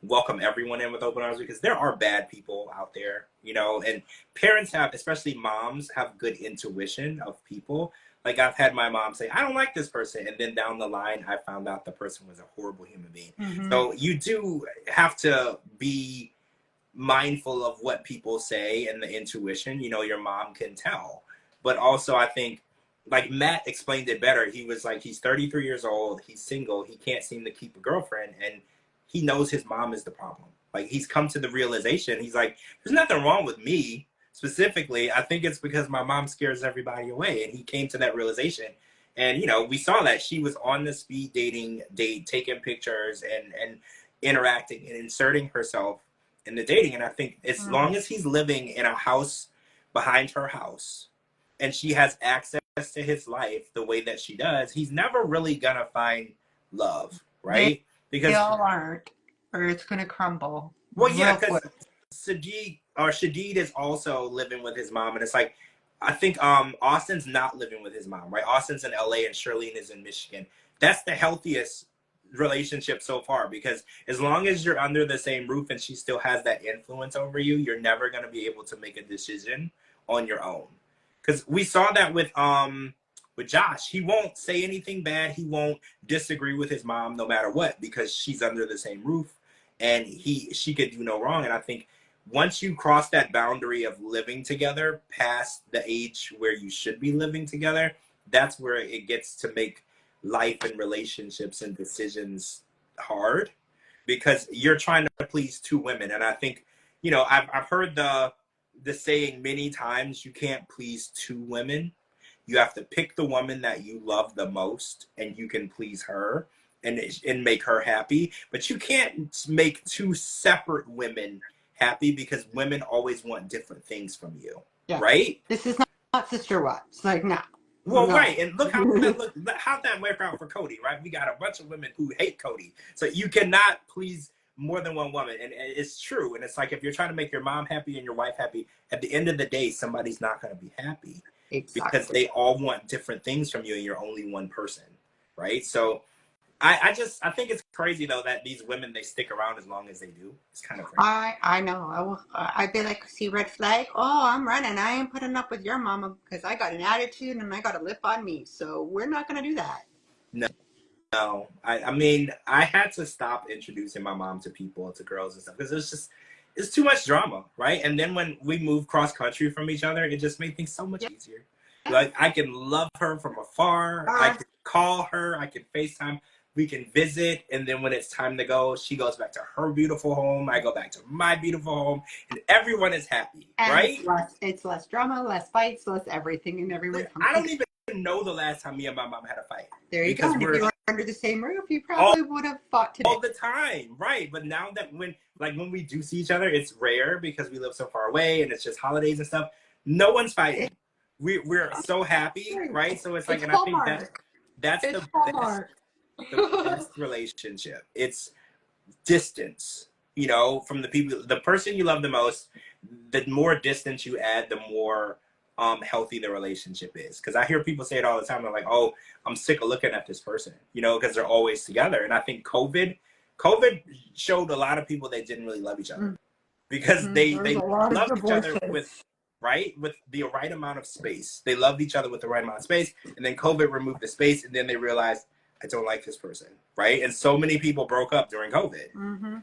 welcome everyone in with open arms, because there are bad people out there, and parents have, especially moms, have good intuition of people. Like, I've had my mom say, I don't like this person. And then down the line, I found out the person was a horrible human being. Mm-hmm. So you do have to be mindful of what people say and the intuition. Your mom can tell. But also, I think, like Matt explained it better. He was like, he's 33 years old, he's single, he can't seem to keep a girlfriend, and he knows his mom is the problem. Like, he's come to the realization, he's like, there's nothing wrong with me specifically. I think it's because my mom scares everybody away. And he came to that realization. And, we saw that she was on the speed dating date, taking pictures and interacting and inserting herself in the dating. And I think as long as he's living in a house behind her house and she has access to his life the way that she does, he's never really gonna find love, They, right? they Because, all aren't, or it's gonna crumble well, yeah, real because quick. Shadid is also living with his mom, and it's like, I think Austin's not living with his mom, right? Austin's in LA and Shirlene is in Michigan. That's the healthiest relationship so far, because as long as you're under the same roof and she still has that influence over you, you're never going to be able to make a decision on your own. Because we saw that with Josh. He won't say anything bad. He won't disagree with his mom no matter what, because she's under the same roof and she could do no wrong. And I think once you cross that boundary of living together past the age where you should be living together, that's where it gets to make life and relationships and decisions hard, because you're trying to please two women. And I think, I've heard the saying many times, you can't please two women. You have to pick the woman that you love the most and you can please her and make her happy. But you can't make two separate women happy, because women always want different things from you, Yeah, right? this is not Sister Wives. Like, no, Well, no. right, and how that worked out for Cody, right? We got a bunch of women who hate Cody, so you cannot please more than one woman. And it's true. And it's like, if you're trying to make your mom happy and your wife happy, at the end of the day, somebody's not going to be happy because Exactly. they all want different things from you and you're only one person. Right. So I think it's crazy though that these women, they stick around as long as they do. It's kind of crazy. I know. I'd be like, see red flag? Oh, I'm running. I ain't putting up with your mama because I got an attitude and I got a lip on me. So we're not going to do that. No, I mean, I had to stop introducing my mom to people, to girls and stuff, because it's too much drama, right? And then when we moved cross country from each other, it just made things so much easier. Like, I can love her from afar, I can call her, I can FaceTime, we can visit, and then when it's time to go, she goes back to her beautiful home, I go back to my beautiful home, and everyone is happy, And right? it's less drama, less fights, less everything, and everyone comes. I don't even know the last time me and my mom had a fight. There you go. And if you were under the same roof, you all probably would have fought today. the time, right? But now that when we do see each other, it's rare because we live so far away and it's just holidays and stuff. No one's fighting. We're so happy, right? So it's like, and I think that's the best relationship. It's distance, you know, from the people, the person you love the most. The more distance you add, the more healthy the relationship is. Because I hear people say it all the time. They're like, "Oh, I'm sick of looking at this person," you know, because they're always together. And I think COVID showed a lot of people they didn't really love each other because they loved each other with the right amount of space. They loved each other with the right amount of space, and then COVID removed the space, and then they realized, I don't like this person, right? And so many people broke up during COVID.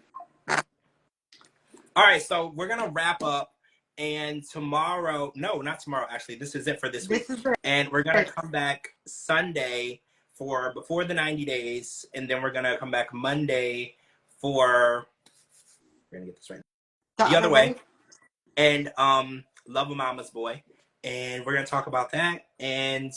All right, so we're gonna wrap up. And tomorrow, no, not tomorrow, actually, this is it for this week. And we're going to come back Sunday for Before the 90 Days. And then we're going to come back Monday for, we're going to get this right, The Other Way. And Love a Mama's Boy. And we're going to talk about that. And,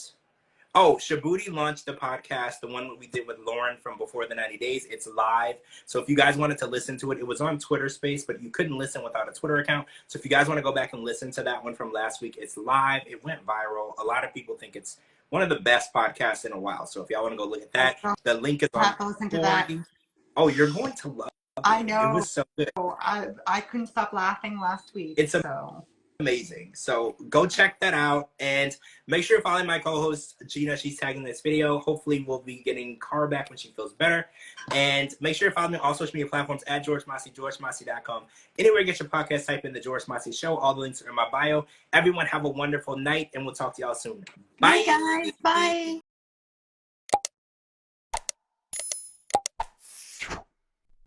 oh, Shabuti launched the podcast, the one we did with Lauren from Before the 90 Days. It's live. So if you guys wanted to listen to it, it was on Twitter Space, but you couldn't listen without a Twitter account. So if you guys want to go back and listen to that one from last week, it's live. It went viral. A lot of people think it's one of the best podcasts in a while. So if y'all want to go look at that, the link is on. Listen to that. Oh, you're going to love it. I know. It was so good. I couldn't stop laughing last week. It's amazing. So go check that out and make sure you're following my co-host Gina. She's tagging this video. Hopefully we'll be getting Car back when she feels better. And make sure you're following me on all social media platforms at George Mossey, georgemossey.com. Anywhere you get your podcast, type in The George Mossey Show. All the links are in my bio. Everyone have a wonderful night and we'll talk to y'all soon. Bye. Bye guys. Bye.